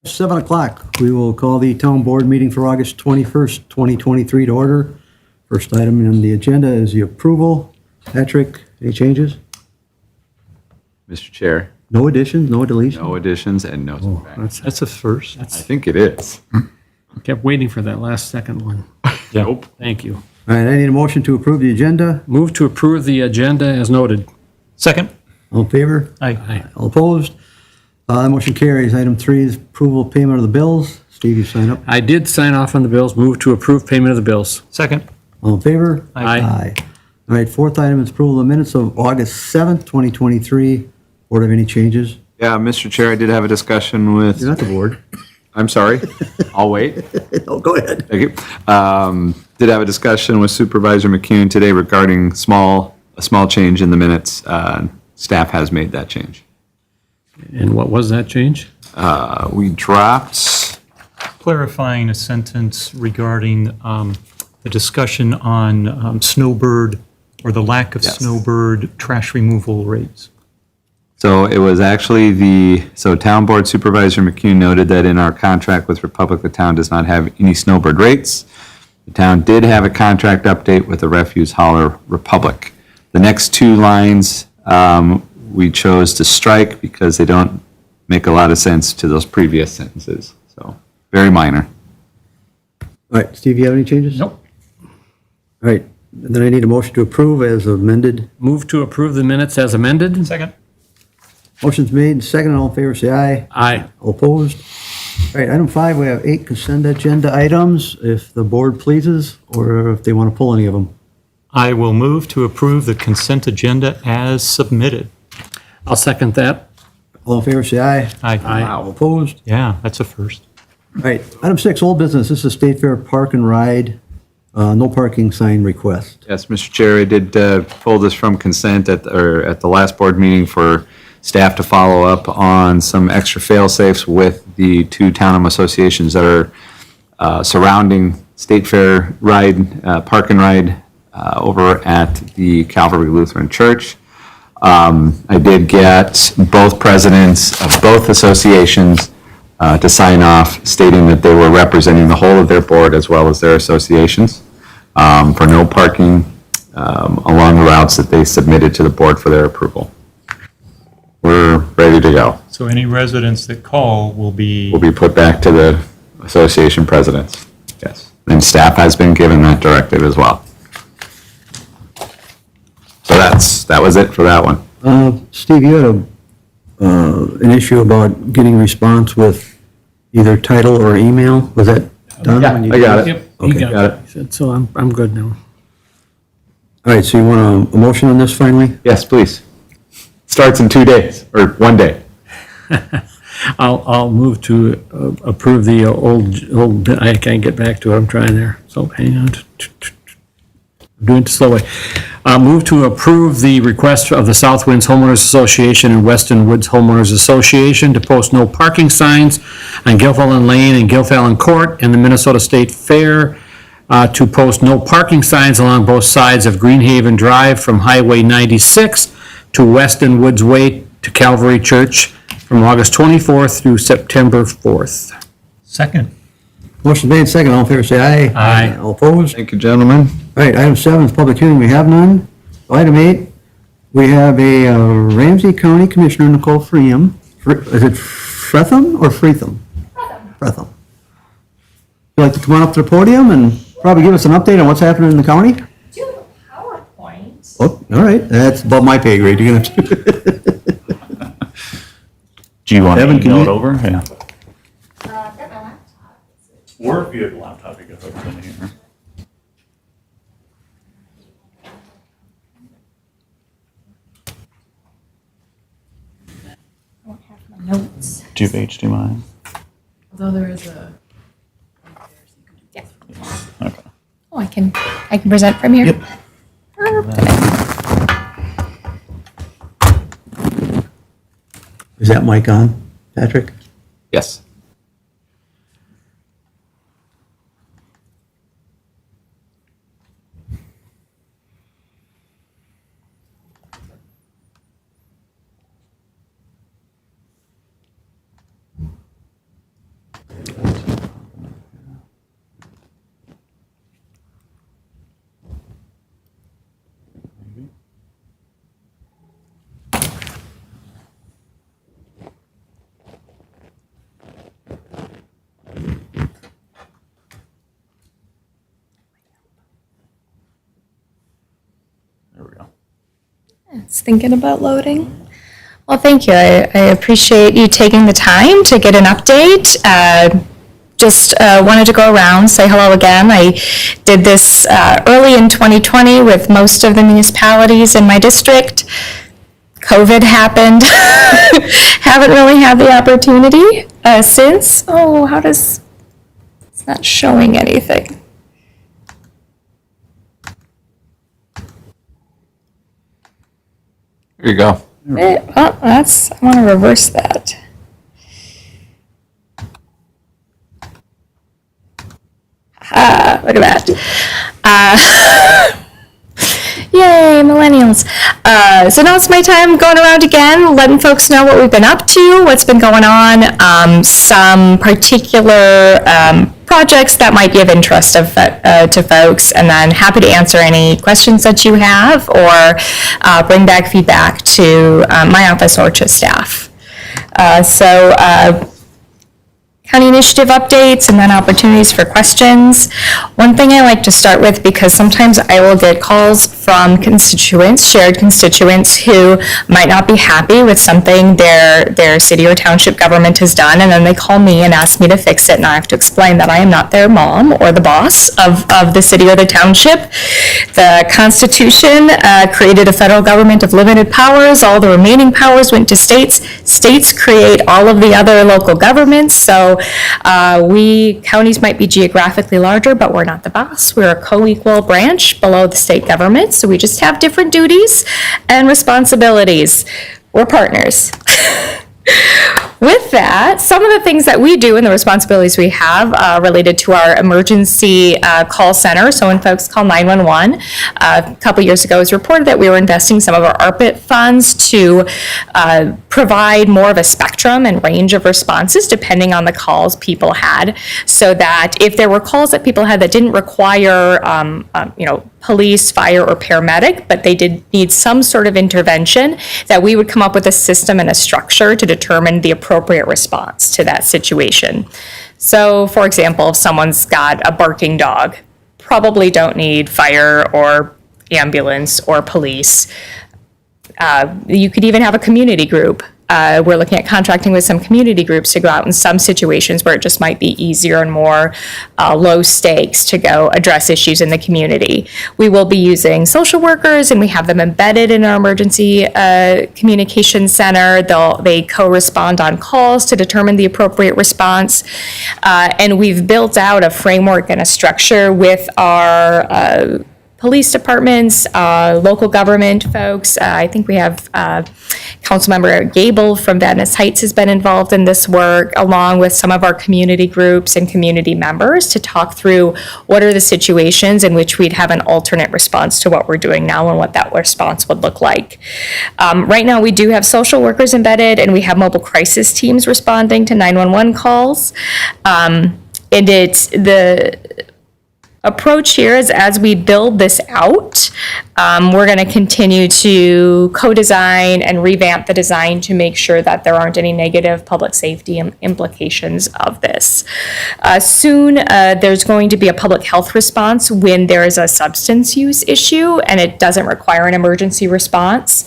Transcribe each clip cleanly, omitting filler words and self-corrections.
7 o'clock, we will call the town board meeting for August 21st, 2023 to order. First item on the agenda is the approval. Patrick, any changes? Mr. Chair, No additions, no deletions? no additions and no subtractions. That's a first. I think it is. I kept waiting for that last second one. Nope. Thank you. All right, I need a motion to approve the agenda. Move to approve the agenda as noted. Second. All in favor? Aye. All opposed? Motion carries. Item 3 is approval of payment of the bills. Steve, you sign up. I did sign off on the bills. Move to approve payment of the bills. Second. All in favor? Aye. All right, fourth item is approval of the minutes of August 7th, 2023. Board have any changes? Yeah, Mr. Chair, I did have a discussion with, You're not the board. I'm sorry, I'll wait. Oh, go ahead. Thank you. Did have a discussion with Supervisor McCune today regarding a small change in the minutes. Staff has made that change. And what was that change? We dropped, Clarifying a sentence regarding the discussion on snowbird or the lack of Yes. snowbird trash removal rates. so it was actually Town Board Supervisor McCune noted that in our contract with Republic, the town does not have any snowbird rates. The town did have a contract update with the refuse hauler Republic. The next two lines, we chose to strike because they don't make a lot of sense to those previous sentences. So, very minor. All right, Steve, you have any changes? Nope. All right, then I need a motion to approve as amended. Move to approve the minutes as amended. Second. Motion's made, second, all in favor, say aye. Aye. All opposed? All right, item 5, we have 8 consent agenda items, if the board pleases, or if they want to pull any of them. I will move to approve the consent agenda as submitted. I'll second that. All in favor, say aye. Aye. All opposed? Yeah, that's a first. All right, item 6, old business, this is State Fair Park and Ride, no parking sign request. Yes, Mr. Chair, I did pull this from consent at the last board meeting for staff to follow up on some extra fail-safes with the two townhome associations that are surrounding State Fair Ride, Park and Ride over at the Calvary Lutheran Church. I did get both presidents of both associations to sign off stating that they were representing the whole of their board as well as their associations for no parking along the routes that they submitted to the board for their approval. We're ready to go. So any residents that call will be, Will be put back to the association presidents. Yes. And staff has been given that directive as well. So that was it for that one. Steve, you had an issue about getting response with either title or email, was that done? Yeah, when you- I got it. Yep. Okay, You got it. He said, so I'm good now. All right, so you want a motion on this finally? Yes, please. Starts in 2 days, or 1 day. I'll move to approve the old, I can't get back to it, I'm trying there, so hang on. I'm doing it slowly. Move to approve the request of the South Winds Homeowners Association and Weston Woods Homeowners Association to post no parking signs on Gilfillan Lane and Gilfillan Court and the Minnesota State Fair, to post no parking signs along both sides of Greenhaven Drive from Highway 96 to Weston Woods Way to Calvary Church from August 24th through September 4th. second. Motion made, second, all in favor, say aye. Aye. All opposed? Thank you, gentlemen. All right, item 7 is public hearing, we have none. Item 8, we have a Ramsey County Commissioner, Nicole Freetham. Is it Freetham or Freetham? Freetham. You'd like to come on up to the podium and probably give us an update on what's happening in the county? Do you have a PowerPoint? Oh, all right, that's above my pay grade, you're gonna. Do you want to Evan, can email you- it over? Yeah. I've got my laptop. Or if you have a laptop, you can hook it in here. I don't have my notes. Do you have HDMI? Although there is a. Yeah. Okay. Oh, I can present from here? Yep. Perfect. Is that mic on, Patrick? Yes. It's thinking about loading. Well, thank you. I appreciate you taking the time to get an update. Just wanted to go around, say hello again. I did this early in 2020 with most of the municipalities in my district. COVID happened. Haven't really had the opportunity since. Oh, it's not showing anything. Here you go. Oh, I want to reverse that. Look at that. Yay, millennials. So now it's my time going around again, letting folks know what we've been up to, what's been going on, some particular projects that might be of interest to folks, and then happy to answer any questions that you have or bring back feedback to my office or to staff. County initiative updates and then opportunities for questions. One thing I like to start with, because sometimes I will get calls from constituents, shared constituents, who might not be happy with something their city or township government has done, and then they call me and ask me to fix it, and I have to explain that I am not their mom or the boss of the city or the township. The Constitution created a federal government of limited powers. All the remaining powers went to states. States create all of the other local governments, so counties might be geographically larger, but we're not the boss. We're a co-equal branch below the state government, so we just have different duties and responsibilities. We're partners. With that, some of the things that we do and the responsibilities we have related to our emergency call center. So when folks call 911, a couple years ago it was reported that we were investing some of our ARPIT funds to provide more of a spectrum and range of responses depending on the calls people had, so that if there were calls that people had that didn't require police, fire, or paramedic, but they did need some sort of intervention, that we would come up with a system and a structure to determine the appropriate response to that situation. So, for example, if someone's got a barking dog, probably don't need fire or ambulance or police. You could even have a community group. We're looking at contracting with some community groups to go out in some situations where it just might be easier and more low stakes to go address issues in the community. We will be using social workers, and we have them embedded in our emergency communication center. They co-respond on calls to determine the appropriate response. And we've built out a framework and a structure with our police departments, local government folks. I think we have Councilmember Gable from Venice Heights has been involved in this work, along with some of our community groups and community members, to talk through what are the situations in which we'd have an alternate response to what we're doing now and what that response would look like. Right now, we do have social workers embedded, and we have mobile crisis teams responding to 911 calls. And it's the approach here is, as we build this out, we're going to continue to co-design and revamp the design to make sure that there aren't any negative public safety implications of this. Soon, there's going to be a public health response when there is a substance use issue and it doesn't require an emergency response,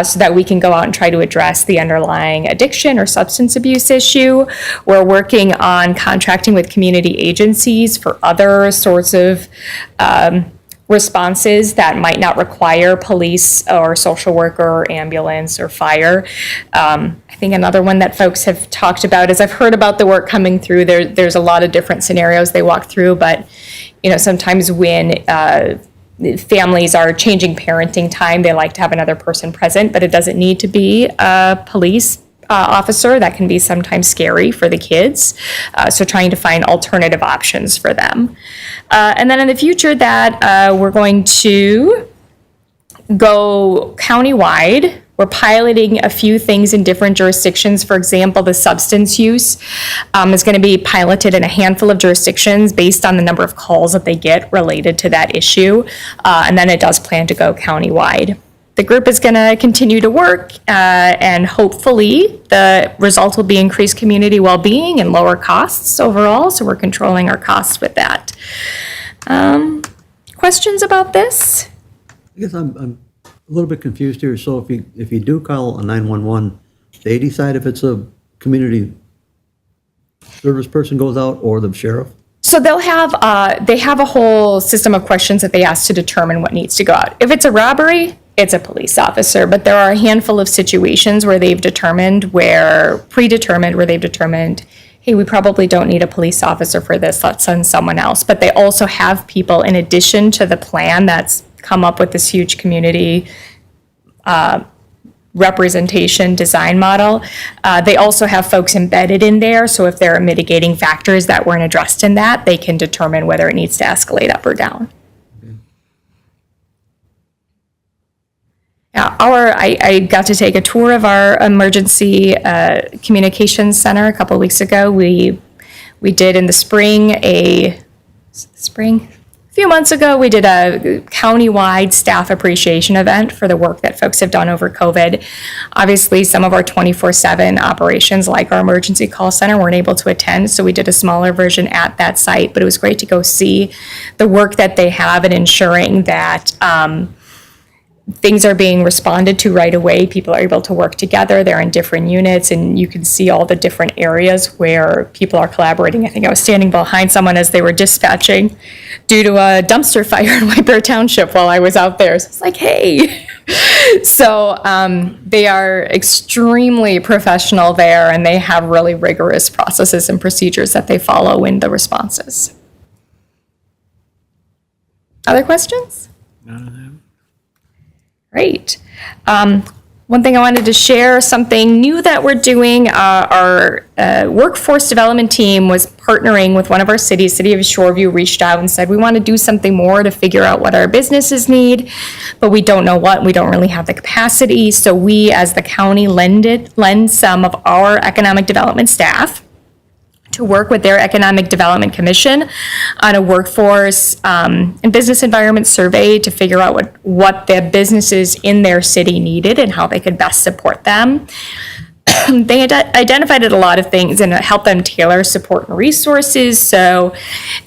so that we can go out and try to address the underlying addiction or substance abuse issue. We're working on contracting with community agencies for other sorts of responses that might not require police or social worker or ambulance or fire. I think another one that folks have talked about is, I've heard about the work coming through. There's a lot of different scenarios they walk through, but sometimes when families are changing parenting time, they like to have another person present, but it doesn't need to be a police officer. That can be sometimes scary for the kids. So trying to find alternative options for them. And then in the future that we're going to go countywide. We're piloting a few things in different jurisdictions. For example, the substance use is going to be piloted in a handful of jurisdictions based on the number of calls that they get related to that issue. And then it does plan to go countywide. The group is going to continue to work, and hopefully the result will be increased community well-being and lower costs overall, so we're controlling our costs with that. Questions about this? I guess I'm a little bit confused here. So if you do call a 911, they decide if it's a community service person goes out or the sheriff? So they have a whole system of questions that they ask to determine what needs to go out. If it's a robbery, it's a police officer, but there are a handful of situations where they've predetermined, where they've determined, hey, we probably don't need a police officer for this, let's send someone else. But they also have people, in addition to the plan that's come up with this huge community representation design model, they also have folks embedded in there, so if there are mitigating factors that weren't addressed in that, they can determine whether it needs to escalate up or down. Yeah, I got to take a tour of our emergency communications center a couple of weeks ago. We did in the spring, a few months ago, we did a county-wide staff appreciation event for the work that folks have done over COVID. Obviously, some of our 24/7 operations, like our emergency call center, weren't able to attend, so we did a smaller version at that site, but it was great to go see the work that they have in ensuring that things are being responded to right away. People are able to work together. They're in different units, and you can see all the different areas where people are collaborating. I think I was standing behind someone as they were dispatching due to a dumpster fire in White Bear Township while I was out there. So it's like, hey. So they are extremely professional there, and they have really rigorous processes and procedures that they follow in the responses. Other questions? None of them. Great. One thing I wanted to share, something new that we're doing, our workforce development team was partnering with one of our cities. City of Shoreview reached out and said, we want to do something more to figure out what our businesses need, but we don't know what, we don't really have the capacity. So we, as the county, lend some of our economic development staff to work with their Economic Development Commission on a workforce and business environment survey to figure out what the businesses in their city needed and how they could best support them. They had identified a lot of things and helped them tailor support and resources. So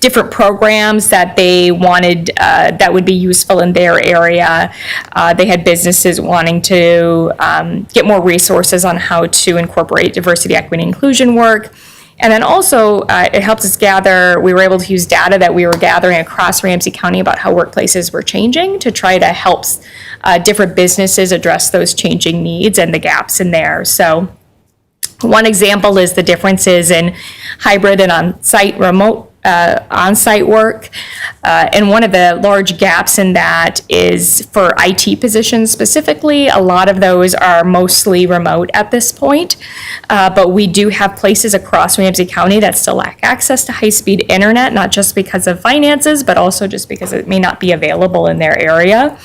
different programs that they wanted that would be useful in their area. They had businesses wanting to get more resources on how to incorporate diversity, equity, and inclusion work. And then also, it helps us gather, we were able to use data that we were gathering across Ramsey County about how workplaces were changing to try to help different businesses address those changing needs and the gaps in there. So one example is the differences in hybrid and on-site remote on-site work. And one of the large gaps in that is for IT positions specifically. A lot of those are mostly remote at this point, but we do have places across Ramsey County that still lack access to high-speed internet, not just because of finances, but also just because it may not be available in their area.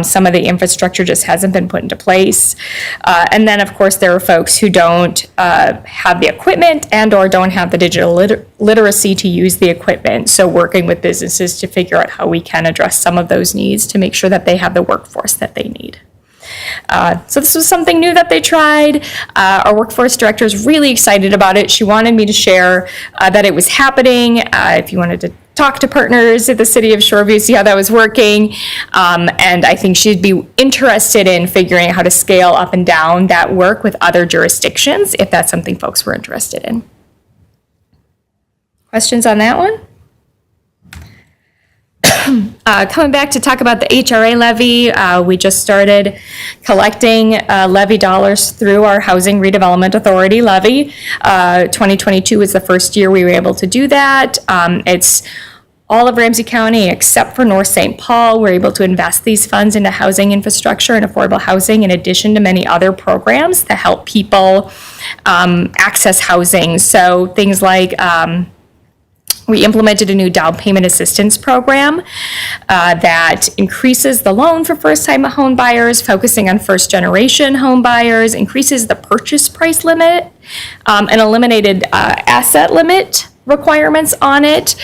Some of the infrastructure just hasn't been put into place. And then, of course, there are folks who don't have the equipment and or don't have the digital literacy to use the equipment. So working with businesses to figure out how we can address some of those needs to make sure that they have the workforce that they need. So this was something new that they tried. Our workforce director is really excited about it. She wanted me to share that it was happening. If you wanted to talk to partners at the City of Shoreview, see how that was working. And I think she'd be interested in figuring out how to scale up and down that work with other jurisdictions, if that's something folks were interested in. Questions on that one? Coming back to talk about the HRA levy, we just started collecting levy dollars through our Housing Redevelopment Authority levy. 2022 was the first year we were able to do that. It's all of Ramsey County except for North St. Paul. We're able to invest these funds into housing infrastructure and affordable housing in addition to many other programs that help people access housing. So things like we implemented a new down payment assistance program that increases the loan for first-time home buyers, focusing on first-generation home buyers, increases the purchase price limit, and eliminated asset limit requirements on it.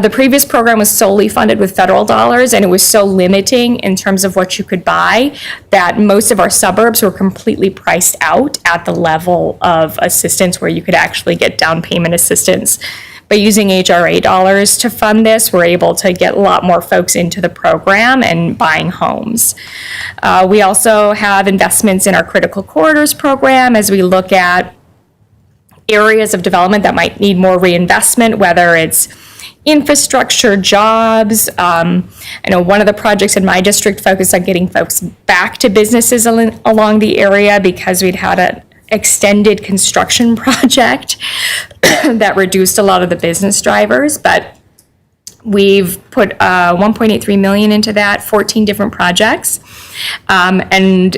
The previous program was solely funded with federal dollars, and it was so limiting in terms of what you could buy that most of our suburbs were completely priced out at the level of assistance where you could actually get down payment assistance by using HRA dollars to fund this, we're able to get a lot more folks into the program and buying homes. We also have investments in our critical corridors program as we look at areas of development that might need more reinvestment, whether it's infrastructure, jobs. I know one of the projects in my district focused on getting folks back to businesses along the area because we'd had an extended construction project that reduced a lot of the business drivers, but we've put 1.83 million into that, 14 different projects, and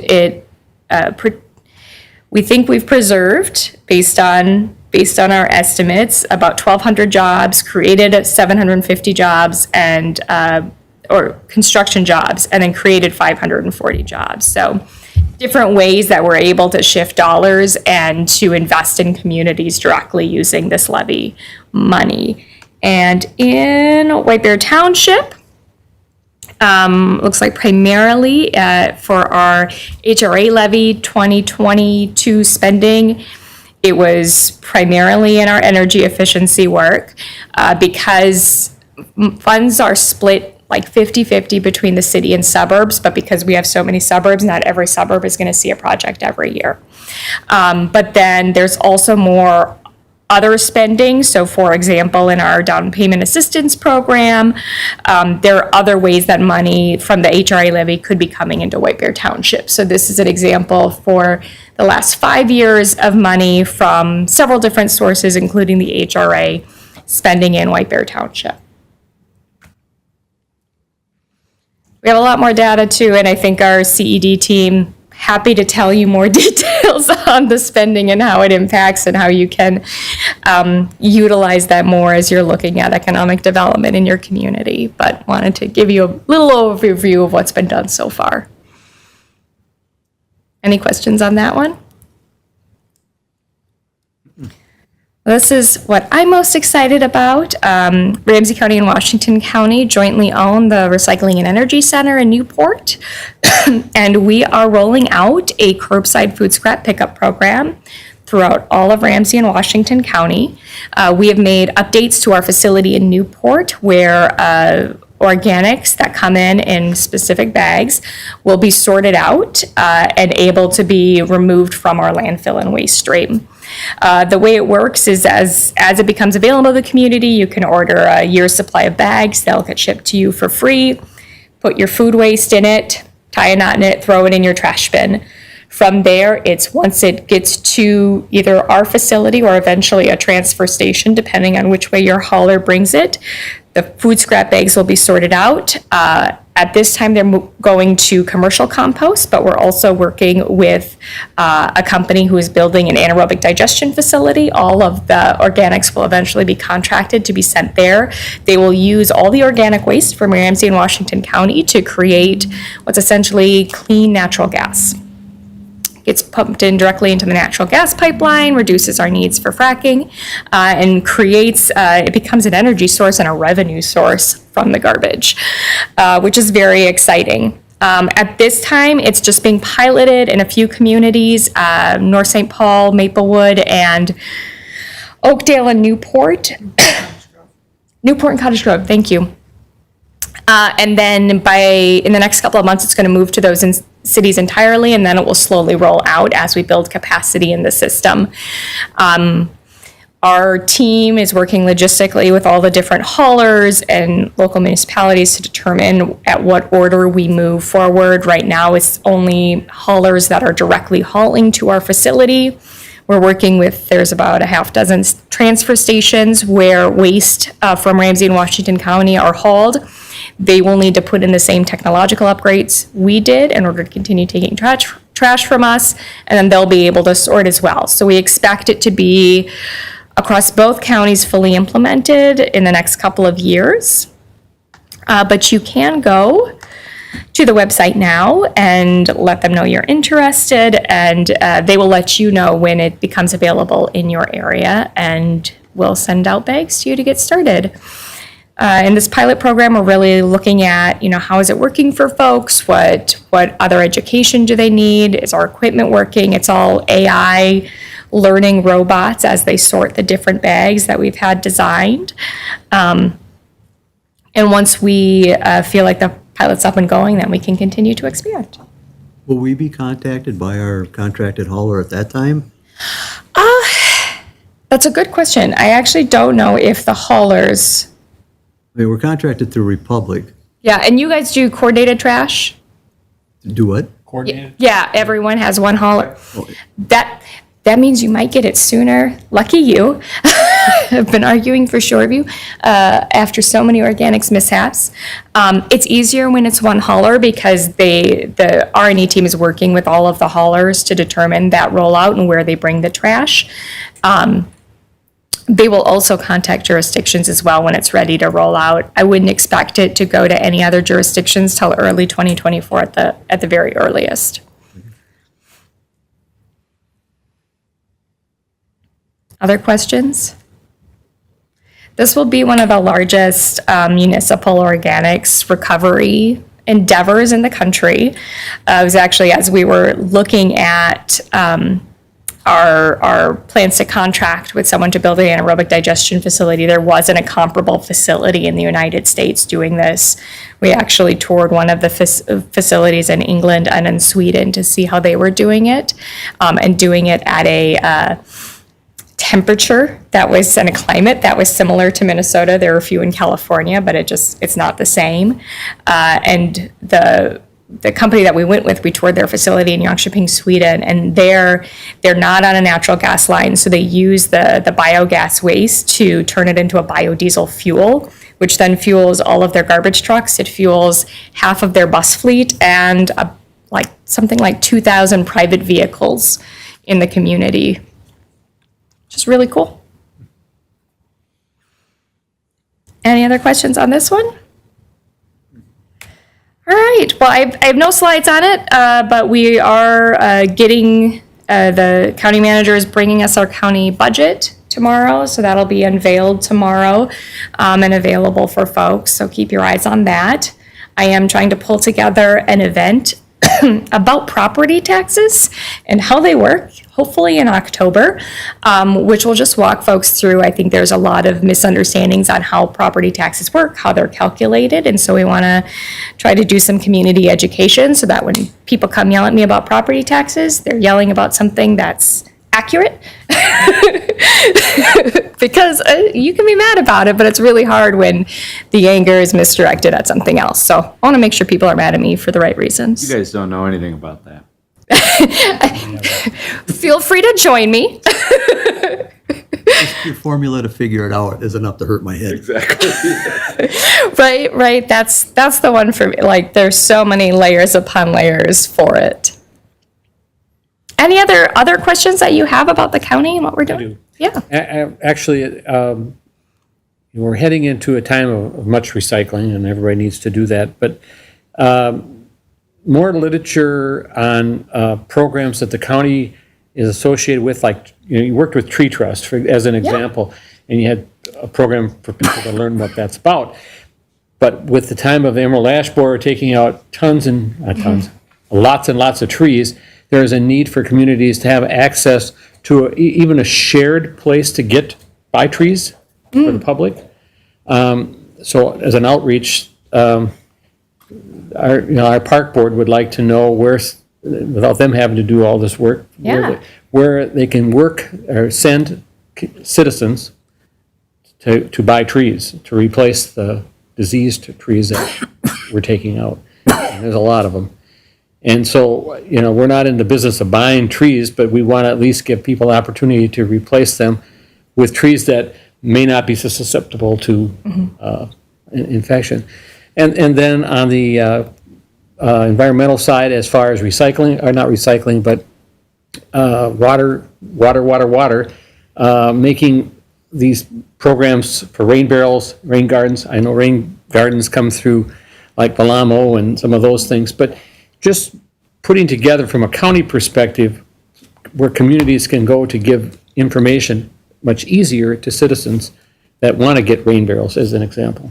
we think we've preserved, based on our estimates, about 1,200 jobs, created 750 jobs, and or construction jobs, and then created 540 jobs. So different ways that we're able to shift dollars and to invest in communities directly using this levy money. And in White Bear Township, looks like primarily for our HRA levy 2022 spending, it was primarily in our energy efficiency work because funds are split like 50-50 between the city and suburbs, but because we have so many suburbs, not every suburb is going to see a project every year. But then there's also more other spending. So for example, in our down payment assistance program, there are other ways that money from the HRA levy could be coming into White Bear Township. So this is an example for the last 5 years of money from several different sources, including the HRA spending in White Bear Township. We have a lot more data too, and I think our CED team happy to tell you more details on the spending and how it impacts and how you can utilize that more as you're looking at economic development in your community. But wanted to give you a little overview of what's been done so far. Any questions on that one? This is what I'm most excited about. Ramsey County and Washington County jointly own the Recycling and Energy Center in Newport. And we are rolling out a curbside food scrap pickup program throughout all of Ramsey and Washington County. We have made updates to our facility in Newport where organics that come in specific bags will be sorted out and able to be removed from our landfill and waste stream. The way it works is as it becomes available to the community, you can order a year's supply of bags. They'll get shipped to you for free. Put your food waste in it, tie a knot in it, throw it in your trash bin. From there, it's once it gets to either our facility or eventually a transfer station, depending on which way your hauler brings it, the food scrap bags will be sorted out. At this time, they're going to commercial compost, but we're also working with a company who is building an anaerobic digestion facility. All of the organics will eventually be contracted to be sent there. They will use all the organic waste from Ramsey and Washington County to create what's essentially clean natural gas. It's pumped in directly into the natural gas pipeline, reduces our needs for fracking, and creates, it becomes an energy source and a revenue source from the garbage, which is very exciting. At this time, it's just being piloted in a few communities, North St. Paul, Maplewood, and Oakdale and Newport. Newport and Cottage Grove, thank you. And then in the next couple of months, it's going to move to those cities entirely, and then it will slowly roll out as we build capacity in the system. Our team is working logistically with all the different haulers and local municipalities to determine at what order we move forward. Right now, it's only haulers that are directly hauling to our facility. We're working with, there's about a half dozen transfer stations where waste from Ramsey and Washington County are hauled. They will need to put in the same technological upgrades we did in order to continue taking trash from us, and then they'll be able to sort as well. So we expect it to be across both counties fully implemented in the next couple of years. But you can go to the website now and let them know you're interested, and they will let you know when it becomes available in your area, and we'll send out bags to you to get started. In this pilot program, we're really looking at, how is it working for folks? What other education do they need? Is our equipment working? It's all AI learning robots as they sort the different bags that we've had designed. And once we feel like the pilot's up and going, then we can continue to expand. Will we be contacted by our contracted hauler at that time? That's a good question. I actually don't know if the haulers, I mean, we're contracted through Republic. yeah, and you guys do coordinated trash? Do what? Coordinated? Yeah, everyone has one hauler. That means you might get it sooner. Lucky you. I've been arguing for Shoreview after so many organics mishaps. It's easier when it's one hauler because the R&E team is working with all of the haulers to determine that rollout and where they bring the trash. They will also contact jurisdictions as well when it's ready to roll out. I wouldn't expect it to go to any other jurisdictions till early 2024 at the very earliest. Other questions? This will be one of the largest municipal organics recovery endeavors in the country. It was actually, as we were looking at our plans to contract with someone to build an anaerobic digestion facility, there wasn't a comparable facility in the United States doing this. We actually toured one of the facilities in England and in Sweden to see how they were doing it, and doing it at a temperature that was, and a climate that was similar to Minnesota. There were a few in California, but it's not the same. And the company that we went with, we toured their facility in Jönköping, Sweden, and they're not on a natural gas line, so they use the biogas waste to turn it into a biodiesel fuel, which then fuels all of their garbage trucks. It fuels half of their bus fleet and something like 2,000 private vehicles in the community, which is really cool. Any other questions on this one? All right, well, I have no slides on it, but we are getting, the county manager is bringing us our county budget tomorrow, so that'll be unveiled tomorrow and available for folks, so keep your eyes on that. I am trying to pull together an event about property taxes and how they work, hopefully in October, which will just walk folks through. I think there's a lot of misunderstandings on how property taxes work, how they're calculated, and so we want to try to do some community education so that when people come yell at me about property taxes, they're yelling about something that's accurate. Because you can be mad about it, but it's really hard when the anger is misdirected at something else. So I want to make sure people are mad at me for the right reasons. You guys don't know anything about that. Feel free to join me. Your formula to figure it out is enough to hurt my head. Right. That's the one for me. Like, there's so many layers upon layers for it. Any other questions that you have about the county and what we're doing? do. Yeah. Actually, we're heading into a time of much recycling, and everybody needs to do that, but more literature on programs that the county is associated with, like, you worked with Tree Trust, as an example, and you had a program for people to learn what that's about. But with the time of the emerald ash borer taking out lots and lots of trees, there is a need for communities to have access to even a shared place to buy trees for the public. So as an outreach, our park board would like to know where, without them having to do all this work, where they can work or send citizens to buy trees, to replace the diseased trees that we're taking out. And there's a lot of them. And so, we're not in the business of buying trees, but we want to at least give people opportunity to replace them with trees that may not be so susceptible to infection. And then on the environmental side, as far as recycling, or not recycling, but water, making these programs for rain barrels, rain gardens. I know rain gardens come through like Valamo and some of those things, but just putting together from a county perspective where communities can go to give information much easier to citizens that want to get rain barrels, as an example.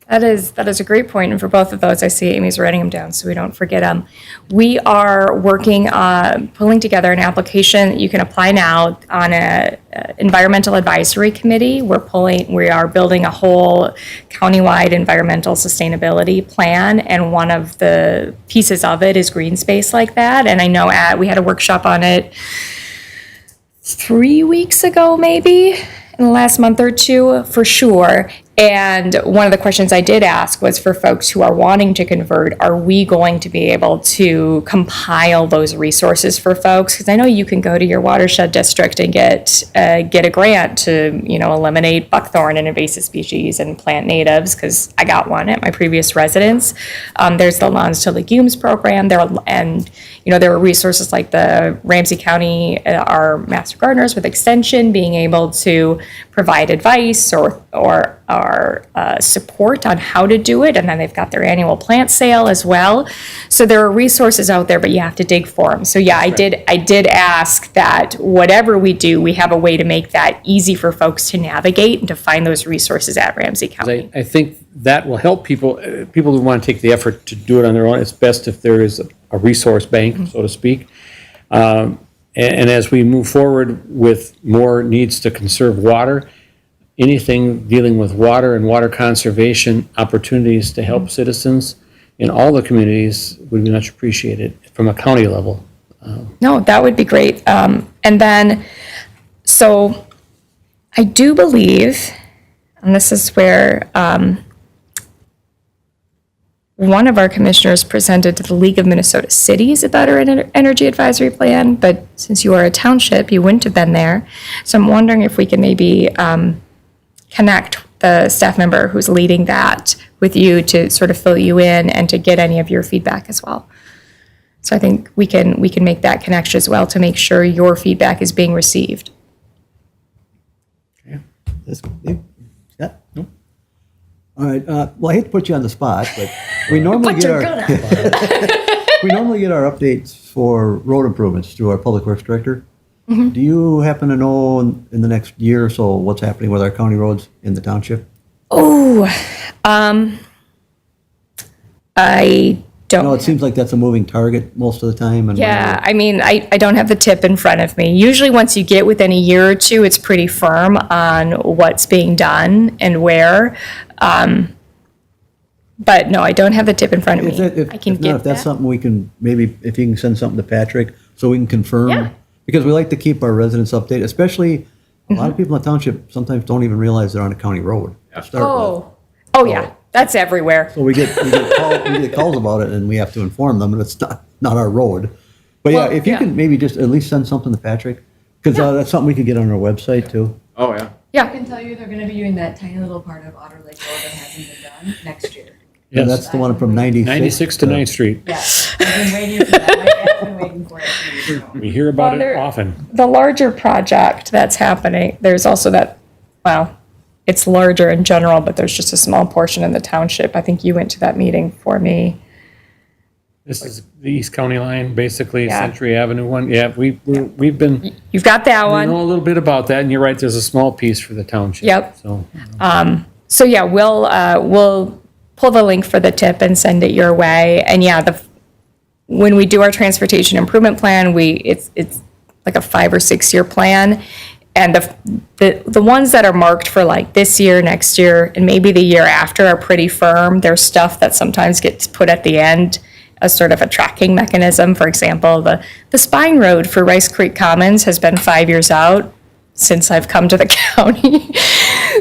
That is a great point, and for both of those, I see Amy's writing them down so we don't forget them. We are working on pulling together an application that you can apply now on a environmental advisory committee. We are building a whole countywide environmental sustainability plan, and one of the pieces of it is green space like that. And I know we had a workshop on it 3 weeks ago, maybe, in the last month or two, for sure. And one of the questions I did ask was for folks who are wanting to convert, are we going to be able to compile those resources for folks? Because I know you can go to your watershed district and get a grant to, eliminate buckthorn and invasive species and plant natives, because I got one at my previous residence. There's the Lawns to Legumes program. There are resources like the Ramsey County, our master gardeners with extension, being able to provide advice or support on how to do it, and then they've got their annual plant sale as well. So there are resources out there, but you have to dig for them. So yeah, I did ask that whatever we do, we have a way to make that easy for folks to navigate and to find those resources at Ramsey County. I think that will help people who want to take the effort to do it on their own. It's best if there is a resource bank, so to speak. And as we move forward with more needs to conserve water, anything dealing with water and water conservation opportunities to help citizens in all the communities would be much appreciated from a county level. No, that would be great. And then, so I do believe, and this is where one of our commissioners presented to the League of Minnesota Cities about our energy advisory plan, but since you are a township, you wouldn't have been there. So I'm wondering if we can maybe connect the staff member who's leading that with you to sort of fill you in and to get any of your feedback as well. So I think we can make that connection as well to make sure your feedback is being received. Scott? No. All right, well, I hate to put you on the spot, but we normally get our updates for road improvements through our Public Works Director. Mm-hmm. Do you happen to know in the next year or so what's happening with our county roads in the township? Oh, I don't. No, it seems like that's a moving target most of the time. And yeah, I mean, I don't have the tip in front of me. Usually once you get within a year or two, it's pretty firm on what's being done and where. But no, I don't have the tip in front of me. If that's something we can, maybe if you can send something to Patrick so we can confirm. Yeah. Because we like to keep our residents updated, especially a lot of people in the township sometimes don't even realize they're on a county road to start with. Oh yeah, that's everywhere. So we get calls about it, and we have to inform them, and it's not our road. But yeah, if you can maybe just at least send something to Patrick, because that's something we could get on our website too. Oh, yeah. I Yeah, can tell you they're gonna be doing that tiny little part of Otter Lake Road that hasn't been done next year. And that's the one from 96 to 9th Street. Yes, I've been waiting for that. My dad's been waiting for it for years now. We hear about Well, it there- often. the larger project that's happening, there's also that, well, it's larger in general, but there's just a small portion in the township. I think you went to that meeting for me. This is the East County line, basically, Yeah. Century Avenue one. Yeah, we've been, You've got that we one. know a little bit about that, and you're right, there's a small piece for the township. Yep. So, So yeah, we'll pull the link for the tip and send it your way. And yeah, when we do our transportation improvement plan, it's like a 5 or 6 year plan. And the ones that are marked for like this year, next year, and maybe the year after are pretty firm. There's stuff that sometimes gets put at the end as sort of a tracking mechanism. For example, the Spine Road for Rice Creek Commons has been 5 years out since I've come to the county.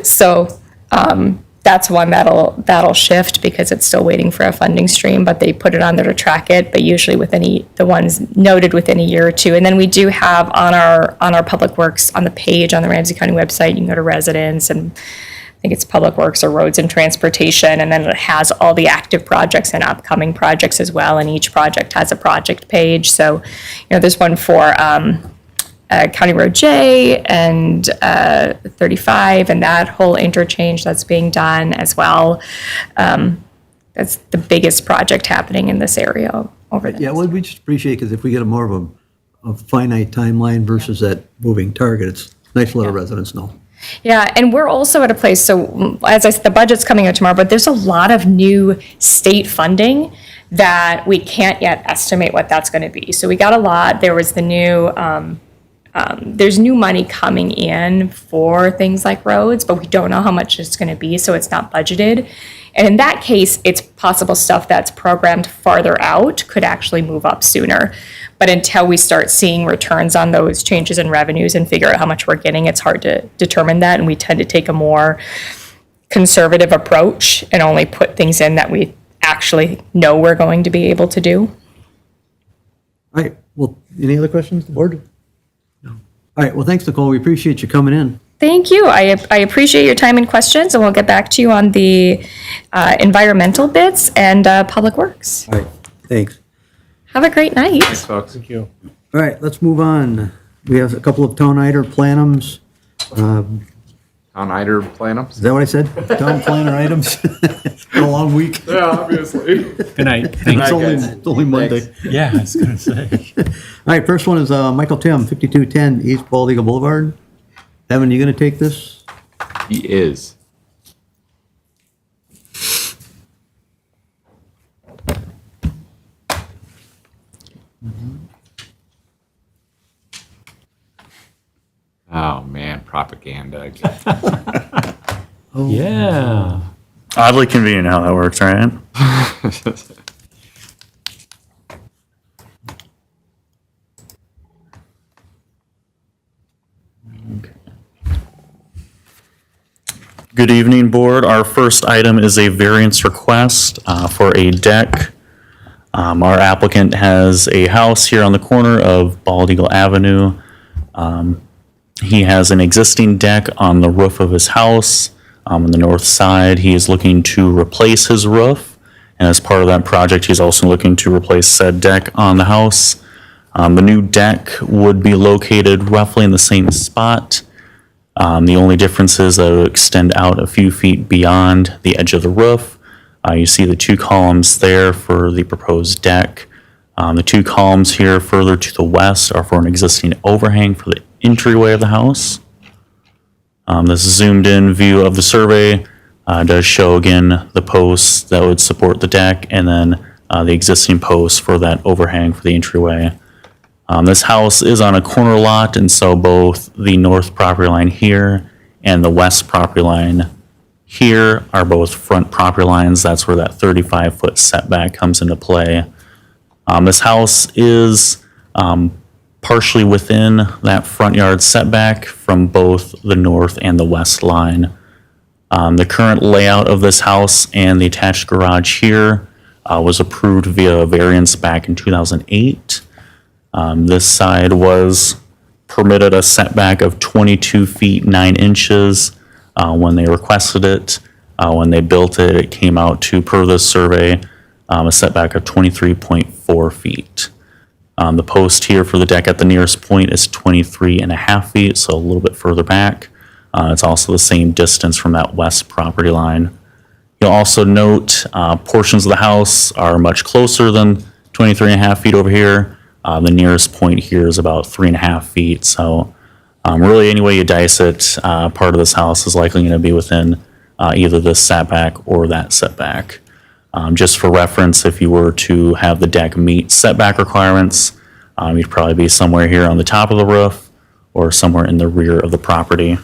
So that's one that'll shift because it's still waiting for a funding stream, but they put it on there to track it, but usually the ones noted within a year or two. And then we do have on our Public Works, on the page on the Ramsey County website, you can go to residents, and I think it's Public Works or Roads and Transportation, and then it has all the active projects and upcoming projects as well, and each project has a project page. So, there's one for County Road J and 35, and that whole interchange that's being done as well. That's the biggest project happening in this area over there. Yeah, well, we just appreciate, because if we get a more of a finite timeline versus that moving target, it's nice to let our residents know. Yeah, and we're also at a place, so as I said, the budget's coming out tomorrow, but there's a lot of new state funding that we can't yet estimate what that's going to be. So we got a lot. There was the new, there's new money coming in for things like roads, but we don't know how much it's going to be, so it's not budgeted. And in that case, it's possible stuff that's programmed farther out could actually move up sooner. But until we start seeing returns on those changes in revenues and figure out how much we're getting, it's hard to determine that. And we tend to take a more conservative approach and only put things in that we actually know we're going to be able to do. All right, well, any other questions, the board? No. All right, well, thanks, Nicole, we appreciate you coming in. Thank you. I appreciate your time and questions, and we'll get back to you on the environmental bits and public works. All right, thanks. Have a great night. Thanks, folks. Thank you. All right, let's move on. We have a couple of town item planums. On Eider Planums? Is that what I said? Town planner items? It's been a long week. Yeah, obviously. Good night. Thank It's you. only Monday. Yeah, I was going to say. All right, first one is Michael Tim, 5210 East Bald Eagle Boulevard. Evan, you gonna take this? He is. Oh, man, propaganda again. Yeah. Oddly convenient how that works, right? Good evening, board. Our first item is a variance request for a deck. Our applicant has a house here on the corner of Bald Eagle Avenue. He has an existing deck on the roof of his house. On the north side, he is looking to replace his roof. And as part of that project, he's also looking to replace said deck on the house. The new deck would be located roughly in the same spot. The only difference is that it would extend out a few feet beyond the edge of the roof. You see the two columns there for the proposed deck. The two columns here further to the west are for an existing overhang for the entryway of the house. This zoomed in view of the survey does show again the posts that would support the deck and then the existing posts for that overhang for the entryway. This house is on a corner lot, and so both the north property line here and the west property line here are both front property lines. That's where that 35-foot setback comes into play. This house is partially within that front yard setback from both the north and the west line. The current layout of this house and the attached garage here was approved via variance back in 2008. This side was permitted a setback of 22 feet 9 inches when they requested it. When they built it, it came out to, per this survey, a setback of 23.4 feet. The post here for the deck at the nearest point is 23.5 feet, so a little bit further back. It's also the same distance from that west property line. You'll also note portions of the house are much closer than 23.5 feet over here. The nearest point here is about 3.5 feet. So really any way you dice it, part of this house is likely going to be within either this setback or that setback. Just for reference, if you were to have the deck meet setback requirements, you'd probably be somewhere here on the top of the roof or somewhere in the rear of the property.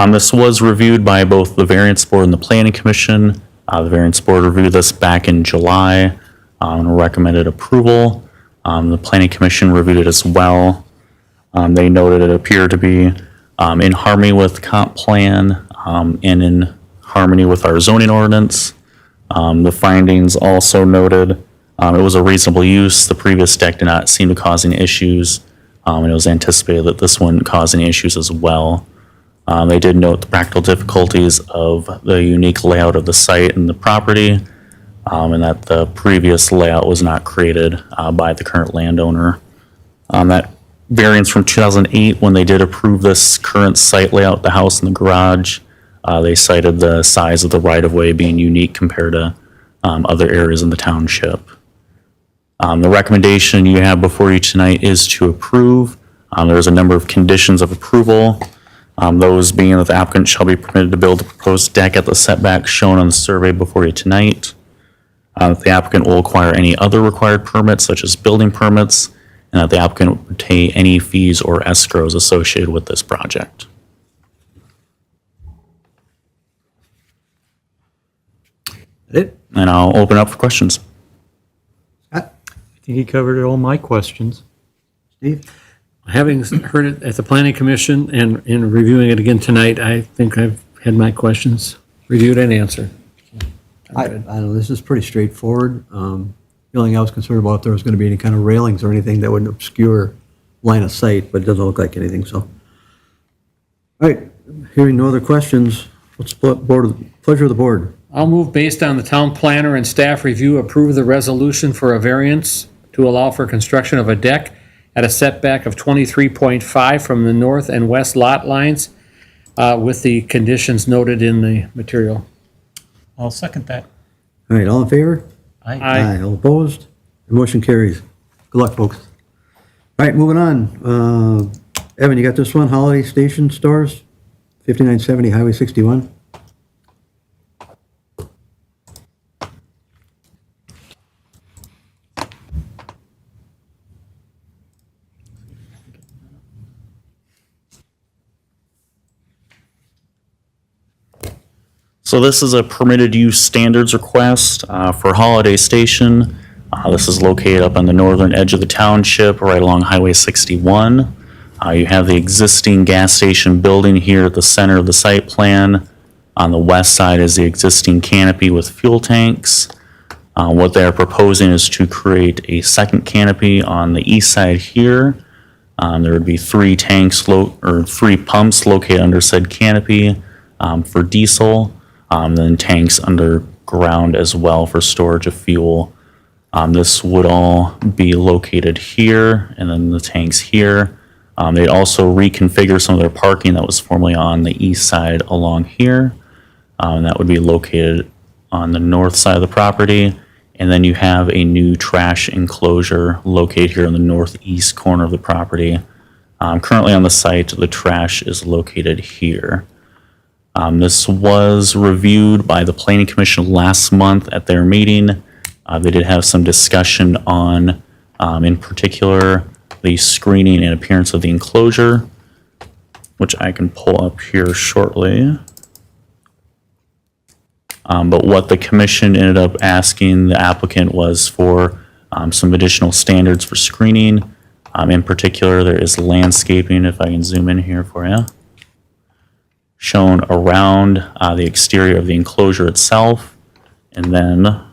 This was reviewed by both the Variance Board and the Planning Commission. The Variance Board reviewed this back in July and recommended approval. The Planning Commission reviewed it as well. They noted it appeared to be in harmony with the comp plan and in harmony with our zoning ordinance. The findings also noted it was a reasonable use. The previous deck did not seem to cause any issues, and it was anticipated that this wouldn't cause any issues as well. They did note the practical difficulties of the unique layout of the site and the property, and that the previous layout was not created by the current landowner. That variance from 2008, when they did approve this current site layout, the house and the garage, they cited the size of the right-of-way being unique compared to other areas in the township. The recommendation you have before you tonight is to approve. There's a number of conditions of approval. Those being that the applicant shall be permitted to build the proposed deck at the setback shown on the survey before you tonight. That the applicant will acquire any other required permits, such as building permits, and that the applicant would pay any fees or escrows associated with this project. It? And I'll open up for questions. Scott? I think he covered all my questions. Steve? Having heard it at the planning commission and in reviewing it again tonight, I think I've had my questions reviewed and answered. I don't know, this is pretty straightforward. The only thing I was concerned about, if there was going to be any kind of railings or anything that would obscure line of sight, but it doesn't look like anything, so. All right, hearing no other questions, what's the pleasure of the board? I'll move based on the town planner and staff review, approve the resolution for a variance to allow for construction of a deck at a setback of 23.5 from the north and west lot lines with the conditions noted in the material. I'll second that. All right, all in favor? Aye. All opposed? The motion carries. Good luck, folks. All right, moving on. Evan, you got this one, Holiday Station Stores, 5970 Highway 61. So this is a permitted use standards request for Holiday Station. This is located up on the northern edge of the township, right along Highway 61. You have the existing gas station building here at the center of the site plan. On the west side is the existing canopy with fuel tanks. What they are proposing is to create a second canopy on the east side here. There would be three pumps located under said canopy for diesel. Then tanks underground as well for storage of fuel. This would all be located here, and then the tanks here. They'd also reconfigure some of their parking that was formerly on the east side along here. And that would be located on the north side of the property. And then you have a new trash enclosure located here in the northeast corner of the property. Currently on the site, the trash is located here. This was reviewed by the Planning Commission last month at their meeting. They did have some discussion on, in particular, the screening and appearance of the enclosure, which I can pull up here shortly. But what the commission ended up asking the applicant was for some additional standards for screening. In particular, there is landscaping, if I can zoom in here for you, shown around the exterior of the enclosure itself, and then